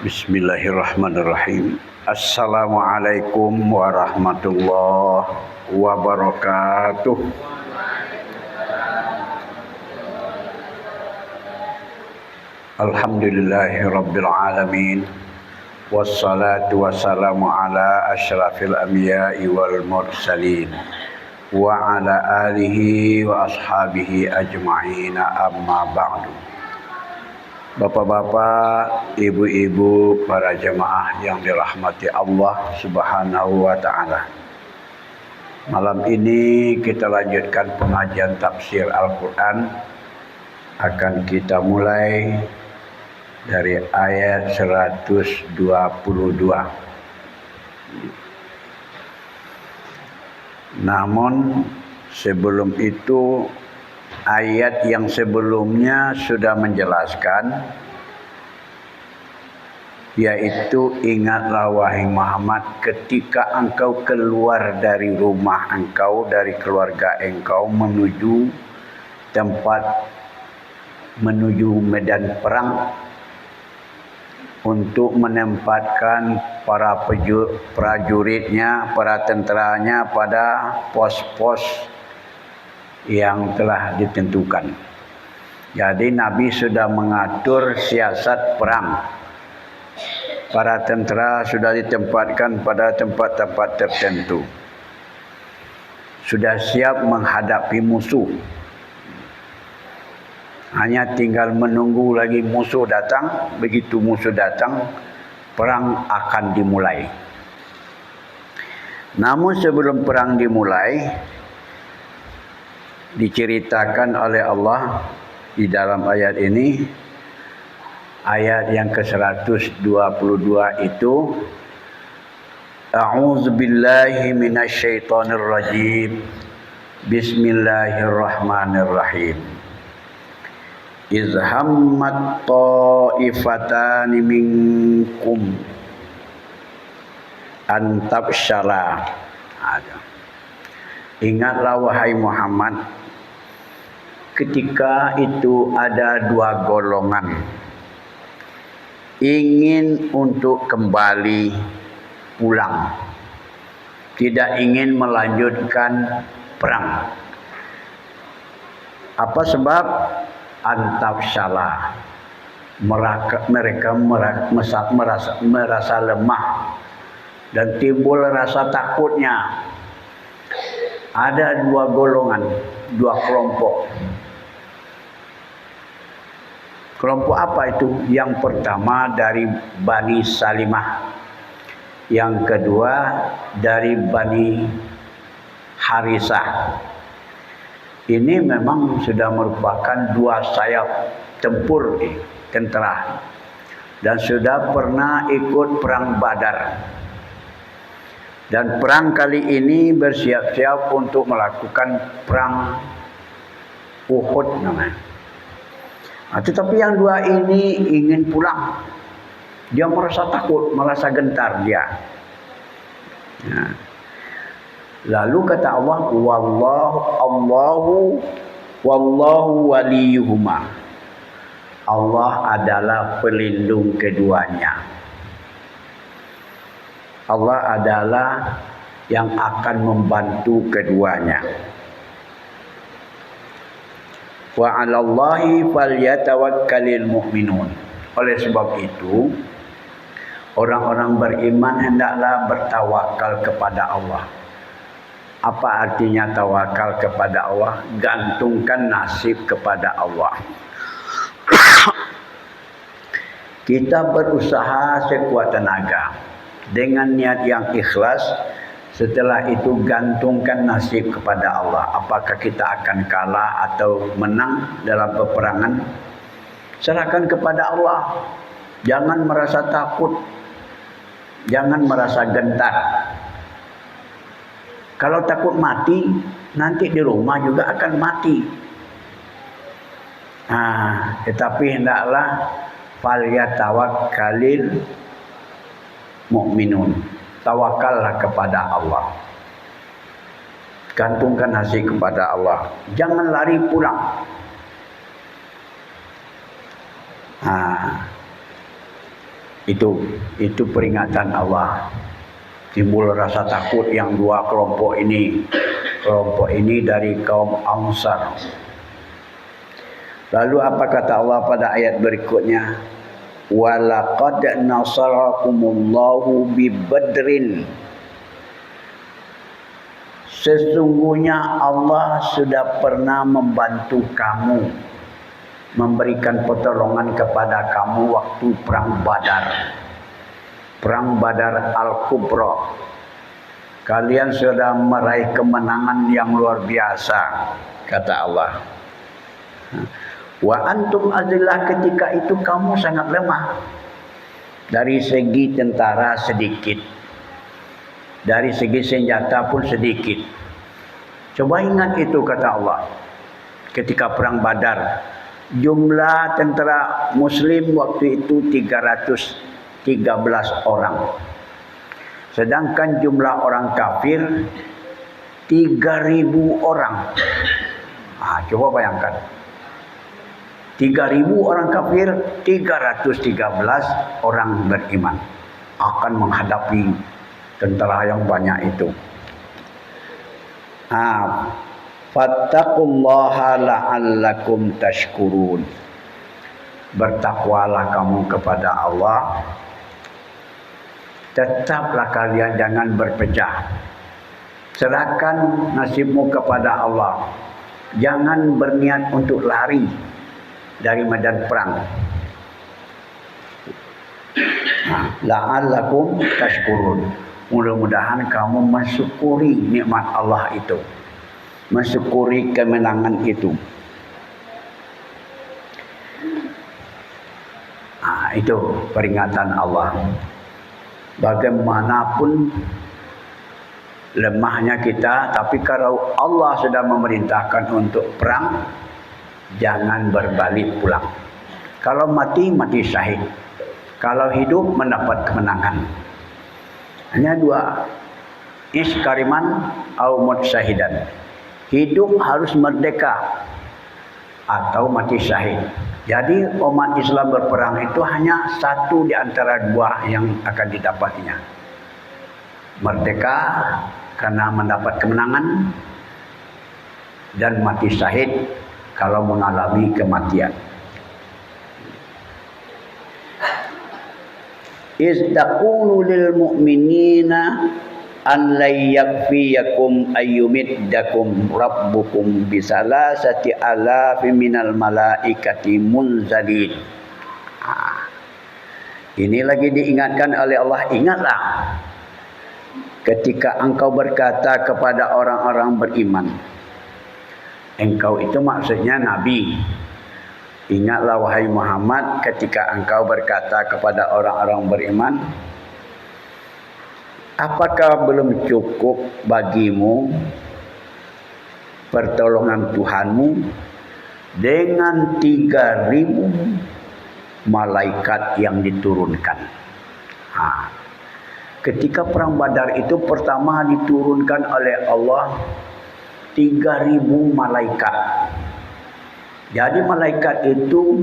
Bismillahirrahmanirrahim. Assalamualaikum warahmatullahi wabarakatuh. Alhamdulillahirabbil alamin. Wassalatu wassalamu ala asyrafil anbiya'i wal mursalin wa ala alihi wa ashabihi ajma'in, amma ba'du. Bapak-bapak, ibu-ibu, para jemaah yang dirahmati Allah Subhanahu wa taala. Malam ini kita lanjutkan pengajian tafsir Al-Qur'an. Akan kita mulai dari ayat 122. Namun sebelum itu, ayat yang sebelumnya sudah menjelaskan, yaitu ingatlah wahai Muhammad ketika engkau keluar dari rumah engkau, dari keluarga engkau menuju medan perang untuk menempatkan para prajuritnya, para tenteranya pada pos-pos yang telah ditentukan. Jadi Nabi sudah mengatur siasat perang. Para tentera sudah ditempatkan pada tempat-tempat tertentu. Sudah siap menghadapi musuh. Hanya tinggal menunggu lagi musuh datang. Begitu musuh datang, perang akan dimulai. Namun sebelum perang dimulai, diceritakan oleh Allah di dalam ayat ini, ayat yang ke-122 itu, A'udzubillahi minasyaitonirrajim. Bismillahirrahmanirrahim. Iz hammat ta'ifatani minkum an tabshala. Ingatlah wahai Muhammad, ketika itu ada dua golongan ingin untuk kembali pulang, tidak ingin melanjutkan perang. Apa sebab? Antafsyalah, mereka merasa lemah dan timbul rasa takutnya. Ada dua golongan, dua kelompok. Kelompok apa itu? Yang pertama dari Bani Salimah, yang kedua dari Bani Harisah. Ini memang sudah merupakan dua sayap tempur tentera dan sudah pernah ikut perang Badar. Dan perang kali ini bersiap-siap untuk melakukan perang Uhud namanya. Tetapi yang dua ini ingin pulang. Dia merasa takut, merasa gentar dia. Lalu kata Allah, wallahu waliyuhuma. Allah adalah pelindung keduanya. Allah adalah yang akan membantu keduanya. Wa 'alallahi falyatawakkalul mu'minun. Oleh sebab itu, orang-orang beriman hendaklah bertawakal kepada Allah. Apa artinya tawakal kepada Allah? Gantungkan nasib kepada Allah. Kita berusaha sekuat tenaga dengan niat yang ikhlas. Setelah itu gantungkan nasib kepada Allah. Apakah kita akan kalah atau menang dalam peperangan? Serahkan kepada Allah. Jangan merasa takut. Jangan merasa gentar. Kalau takut mati, nanti di rumah juga akan mati. Tetapi hendaklah falyatawakkalil mu'minun. Tawakallah kepada Allah. Gantungkan nasib kepada Allah. Jangan lari pulang. Itu peringatan Allah. Timbul rasa takut yang dua kelompok ini. Kelompok ini dari kaum Ansar. Lalu apa kata Allah pada ayat berikutnya? Walaqad nasarakumullahu bi Badrin. Sesungguhnya Allah sudah pernah membantu kamu, memberikan pertolongan kepada kamu waktu perang Badar. Perang Badar Al-Kubra. Kalian sudah meraih kemenangan yang luar biasa, kata Allah. Wa antum azillah, ketika itu kamu sangat lemah. Dari segi tentara sedikit, dari segi senjata pun sedikit. Coba ingat itu, kata Allah. Ketika perang Badar, jumlah tentara muslim waktu itu 313 orang. Sedangkan jumlah orang kafir 3.000 orang. Coba bayangkan. 3.000 orang kafir, 313 orang beriman akan menghadapi tentara yang banyak itu. Fattaqullaha la'allakum tashkurun. Bertakwalah kamu kepada Allah. Tetaplah kalian jangan berpecah. Serahkan nasibmu kepada Allah. Jangan berniat untuk lari dari medan perang. La'allakum tashkurun. Mudah-mudahan kamu mensyukuri nikmat Allah itu, mensyukuri kemenangan itu. Itu peringatan Allah. Bagaimanapun lemahnya kita, tapi kalau Allah sudah memerintahkan untuk perang, jangan berbalik pulang. Kalau mati, mati syahid. Kalau hidup, mendapat kemenangan. Hanya dua, iskariman atau mut syahidan. Hidup harus merdeka atau mati syahid. Jadi umat Islam berperang itu hanya satu di antara dua yang akan didapatinya. Merdeka karena mendapat kemenangan, dan mati syahid kalau mengalami kematian. Istaqulu lil mu'minina an la yakfiyakum ayyumiddakum rabbukum bisalasati alafi minal malaikati munzalin. Ini lagi diingatkan oleh Allah. Ingatlah ketika engkau berkata kepada orang-orang beriman. Engkau itu maksudnya Nabi. Ingatlah wahai Muhammad ketika engkau berkata kepada orang-orang beriman, apakah belum cukup bagimu pertolongan Tuhanmu dengan 3.000 malaikat yang diturunkan? Ketika perang Badar itu pertama diturunkan oleh Allah 3.000 malaikat. Jadi malaikat itu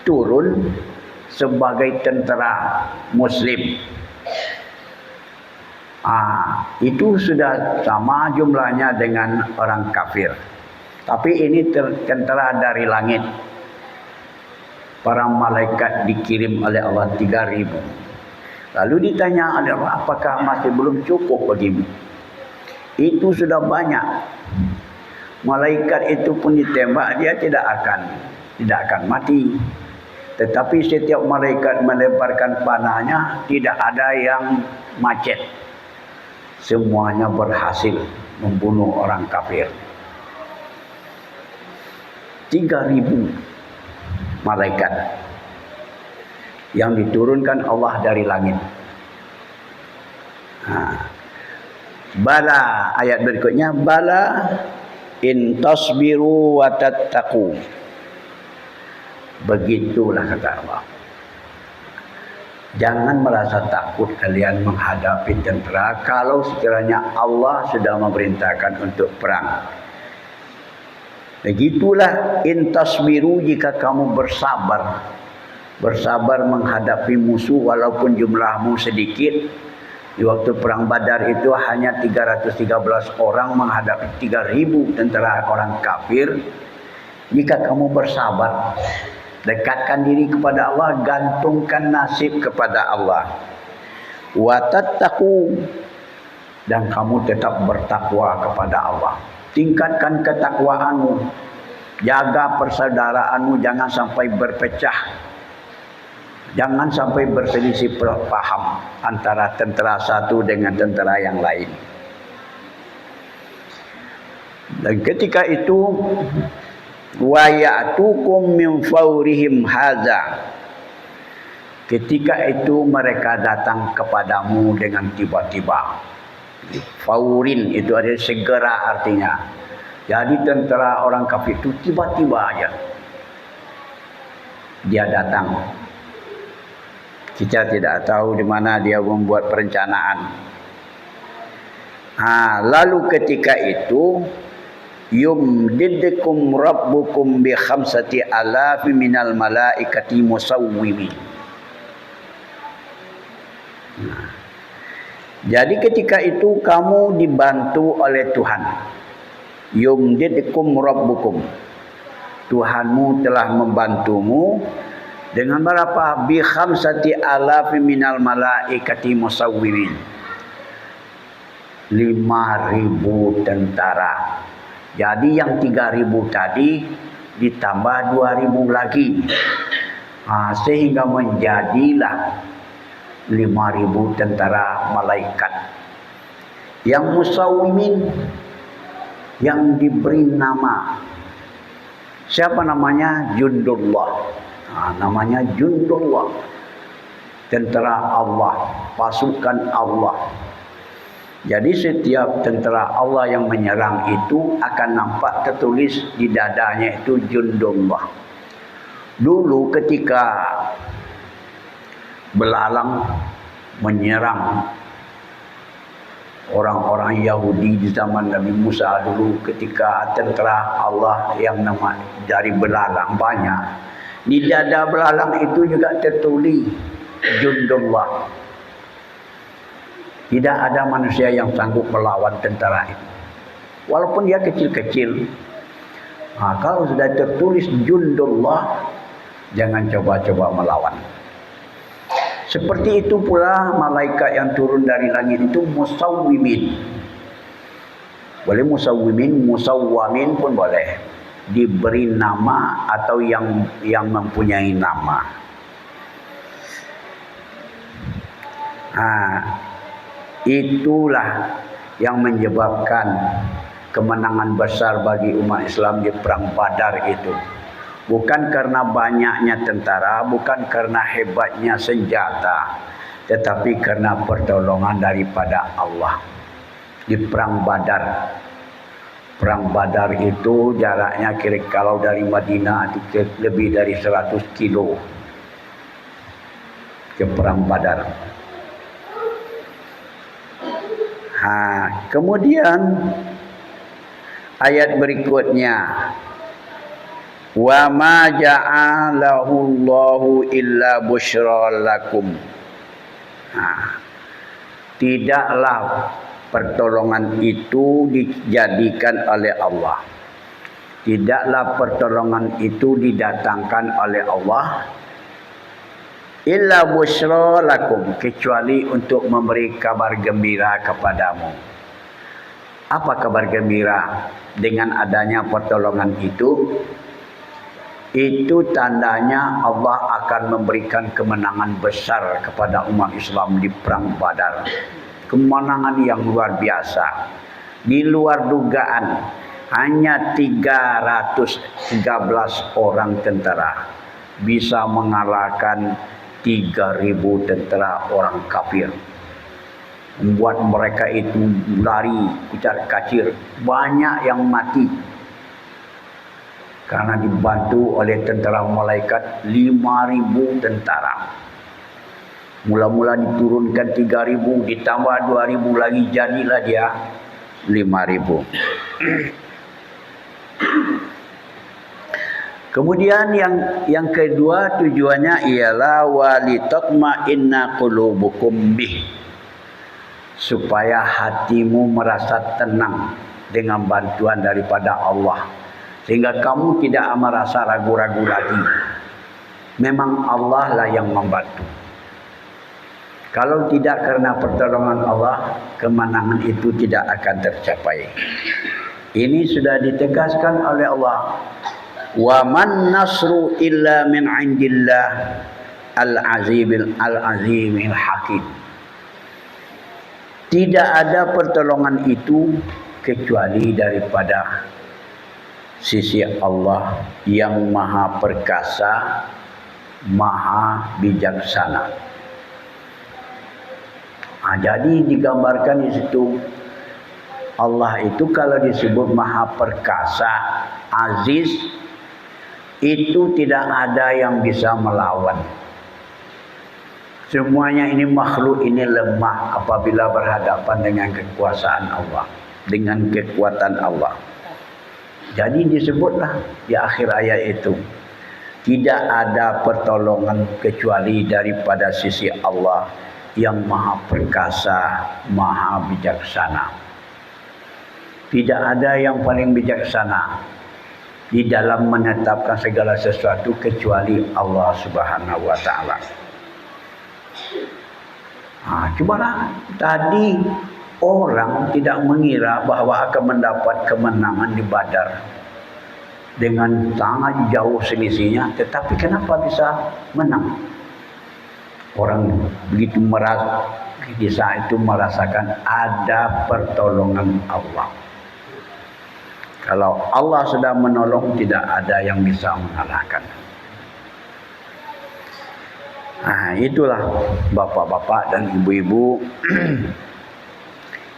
turun sebagai tentara muslim. Itu sudah sama jumlahnya dengan orang kafir. Tapi ini tentara dari langit. Para malaikat dikirim oleh Allah 3.000. Lalu ditanya oleh Allah, apakah masih belum cukup bagimu? Itu sudah banyak. Malaikat itu pun ditembak, dia tidak akan mati. Tetapi setiap malaikat melemparkan panahnya, tidak ada yang macet. Semuanya berhasil membunuh orang kafir. 3.000 malaikat yang diturunkan Allah dari langit. Bala, ayat berikutnya, bala in tasbiru wa tattaqu. Begitulah kata Allah. Jangan merasa takut kalian menghadapi tentera kalau sekiranya Allah sudah memerintahkan untuk perang. Begitulah in tasbiru, jika kamu bersabar bersabar menghadapi musuh walaupun jumlahmu sedikit. Di waktu perang Badar itu hanya 313 orang menghadapi 3.000 tentara orang kafir. Jika kamu bersabar, dekatkan diri kepada Allah, gantungkan nasib kepada Allah. Wa tattaqu, dan kamu tetap bertakwa kepada Allah. Tingkatkan ketakwaanmu, jaga persaudaraanmu, jangan sampai berpecah. Jangan sampai berselisih paham antara tentera satu dengan tentera yang lain. Dan ketika itu, wa ya'tukum min fawrihim hadza. Ketika itu mereka datang kepadamu dengan tiba-tiba. Faurin itu adalah segera artinya. Jadi tentera orang kafir itu tiba-tiba aja dia datang. Kita tidak tahu di mana dia membuat perencanaan. Lalu ketika itu, yumdidkum rabbukum bi 5,000 minal malaikati musawwimin. Jadi ketika itu kamu dibantu oleh Tuhan. Yumdidkum rabbukum. Tuhanmu telah membantumu dengan berapa? Bi 5,000 minal malaikati musawwimin. 5.000 tentara. Jadi yang 3.000 tadi ditambah 2.000 lagi. Sehingga menjadilah 5.000 tentara malaikat. Yang musawwimin, yang diberi nama. Siapa namanya? Jundullah. Namanya Jundullah, tentera Allah, pasukan Allah. Jadi setiap tentera Allah yang menyerang itu akan nampak tertulis di dadanya itu Jundullah. Dulu ketika belalang menyerang orang-orang Yahudi di zaman Nabi Musa dulu, ketika tentera Allah yang nama dari belalang banyak, di dada belalang itu juga tertulis Jundullah. Tidak ada manusia yang sanggup melawan tentara itu, walaupun dia kecil-kecil. Kalau sudah tertulis Jundullah, jangan coba-coba melawan. Seperti itu pula malaikat yang turun dari langit itu musawwimin. Boleh musawwimin, musawwamin pun boleh. Diberi nama atau yang mempunyai nama. Itulah yang menyebabkan kemenangan besar bagi umat Islam di perang Badar itu. Bukan karena banyaknya tentara, bukan karena hebatnya senjata, tetapi karena pertolongan daripada Allah. Di perang Badar. Perang Badar itu jaraknya kira kalau dari Madinah itu lebih dari 100 kilo ke perang Badar. Kemudian ayat berikutnya, wa ma ja'alahu Allahu illa busyra lakum. Tidaklah pertolongan itu dijadikan oleh Allah. Tidaklah pertolongan itu didatangkan oleh Allah illa busyra lakum, kecuali untuk memberi kabar gembira kepadamu. Apa kabar gembira? Dengan adanya pertolongan itu tandanya Allah akan memberikan kemenangan besar kepada umat Islam di perang Badar. Kemenangan yang luar biasa, di luar dugaan. Hanya 313 orang tentera bisa mengalahkan 3.000 tentera orang kafir. Membuat mereka itu lari kucar kacir. Banyak yang mati karena dibantu oleh tentera malaikat 5.000 tentara. Mula-mula diturunkan 3.000, ditambah 2.000 lagi, jadilah dia 5.000. Kemudian yang kedua tujuannya ialah walitatma'inna qulubukum bih, supaya hatimu merasa tenang dengan bantuan daripada Allah, sehingga kamu tidak merasa ragu-ragu lagi. Memang Allah lah yang membantu. Kalau tidak karena pertolongan Allah, kemenangan itu tidak akan tercapai. Ini sudah ditegaskan oleh Allah. Wa man nasru illa min indillah al-azimil hakim. Tidak ada pertolongan itu kecuali daripada sisi Allah yang maha perkasa, maha bijaksana. Jadi digambarkan di situ Allah itu kalau disebut maha perkasa, aziz, itu tidak ada yang bisa melawan. Semuanya ini makhluk ini lemah apabila berhadapan dengan kekuasaan Allah, dengan kekuatan Allah. Jadi disebutlah di akhir ayat itu, tidak ada pertolongan kecuali daripada sisi Allah yang maha perkasa, maha bijaksana. Tidak ada yang paling bijaksana di dalam menetapkan segala sesuatu kecuali Allah Subhanahu wa taala. Cubalah tadi orang tidak mengira bahwa akan mendapat kemenangan di Badar dengan sangat jauh selisihnya, tetapi kenapa bisa menang? Orang begitu di saat itu merasakan ada pertolongan Allah. Kalau Allah sudah menolong, tidak ada yang bisa mengalahkan. Itulah bapak-bapak dan ibu-ibu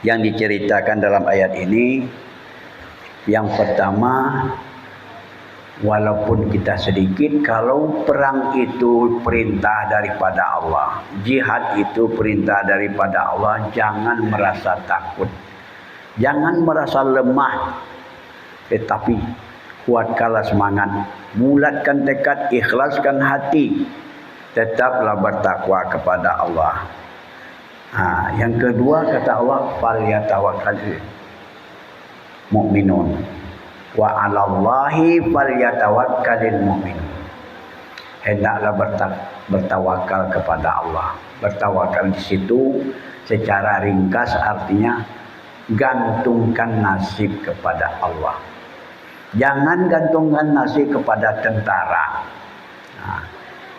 yang diceritakan dalam ayat ini. Yang pertama, walaupun kita sedikit, kalau perang itu perintah daripada Allah, jihad itu perintah daripada Allah, jangan merasa takut, jangan merasa lemah, tetapi kuatkanlah semangat, bulatkan tekad, ikhlaskan hati, tetaplah bertakwa kepada Allah. Yang kedua kata Allah, falyatawakkalul mu'minun wa 'alallahi falyatawakkalul mu'minun. Hendaklah bertawakal kepada Allah. Bertawakal di situ secara ringkas artinya gantungkan nasib kepada Allah. Jangan gantungkan nasib kepada tentara.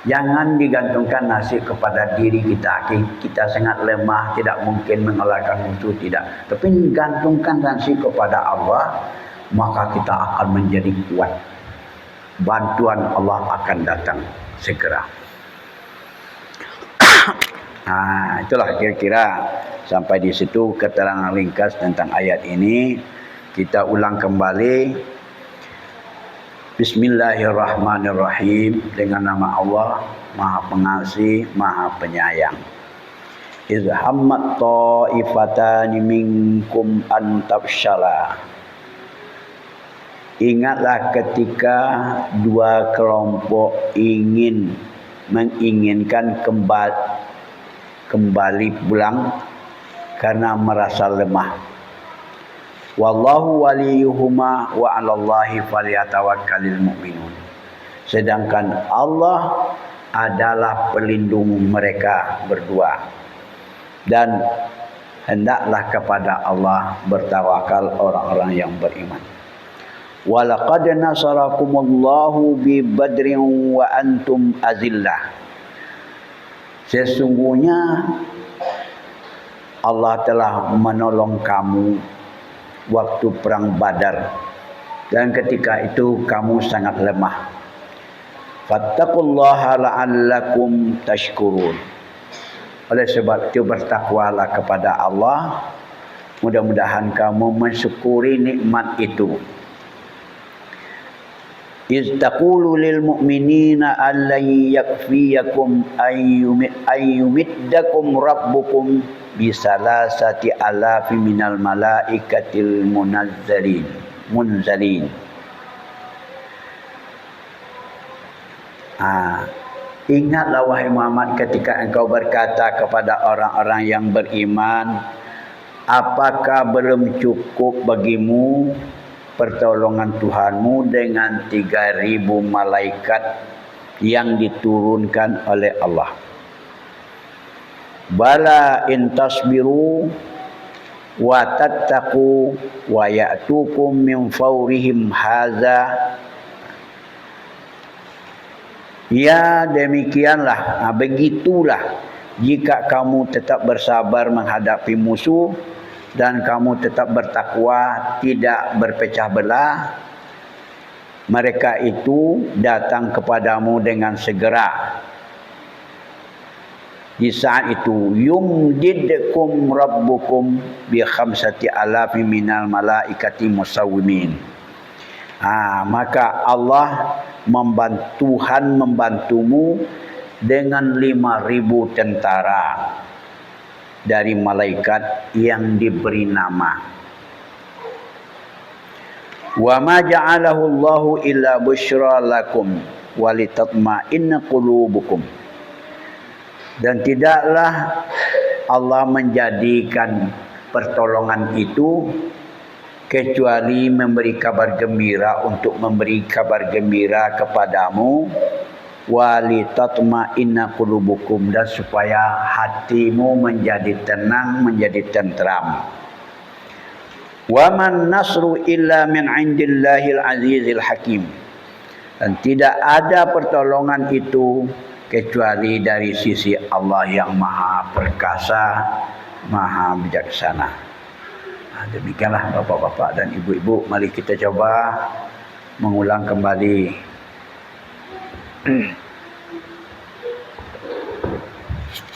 Jangan digantungkan nasib kepada diri kita. Kita sangat lemah, tidak mungkin mengalahkan musuh, tidak. Tapi gantungkan nasib kepada Allah, maka kita akan menjadi kuat. Bantuan Allah akan datang segera. Itulah kira-kira sampai di situ keterangan ringkas tentang ayat ini. Kita ulang kembali. Bismillahirrahmanirrahim. Dengan nama Allah, Maha Pengasih, Maha Penyayang. Iz hammat ta'ifatani minkum an tafshala. Ingatlah ketika dua kelompok menginginkan kembali pulang karena merasa lemah. Wallahu waliyuhuma wa 'alallahi falyatawakkalul mu'minun. Sedangkan Allah adalah pelindung mereka berdua, dan hendaklah kepada Allah bertawakal orang-orang yang beriman. Walaqad nasarakumullahu bi badrin wa antum azillah. Sesungguhnya Allah telah menolong kamu waktu perang Badar, dan ketika itu kamu sangat lemah. Fattaqullaha la'allakum tashkurun. Oleh sebab itu bertakwalah kepada Allah, mudah-mudahan kamu mensyukuri nikmat itu. Iz taqulu lil mu'minina allan yakfiyakum ayyumiddakum rabbukum bisalasati alafi minal malaikatil munzalin. Ingatlah wahai Muhammad ketika engkau berkata kepada orang-orang yang beriman, apakah belum cukup bagimu pertolongan Tuhanmu dengan 3.000 malaikat yang diturunkan oleh Allah? Bala in tasbiru wa tattaqu wa ya'tukum min fawrihim hadza. Ya demikianlah, begitulah jika kamu tetap bersabar menghadapi musuh dan kamu tetap bertakwa, tidak berpecah belah, mereka itu datang kepadamu dengan segera. Di saat itu yumdidkum rabbukum bi 5,000 minal malaikati musawwimin. Maka Allah membantumu dengan 5.000 tentara dari malaikat yang diberi nama. Wa ma ja'alahu Allahu illa busyra lakum walitatma'inna qulubukum. Dan tidaklah Allah menjadikan pertolongan itu kecuali memberi kabar gembira, untuk memberi kabar gembira kepadamu, walitatma'inna qulubukum, dan supaya hatimu menjadi tenang, menjadi tentram. Wa man nasru illa min 'indillahil azizil hakim. Dan tidak ada pertolongan itu kecuali dari sisi Allah yang maha perkasa, maha bijaksana. Demikianlah bapak-bapak dan ibu-ibu, mari kita coba mengulang kembali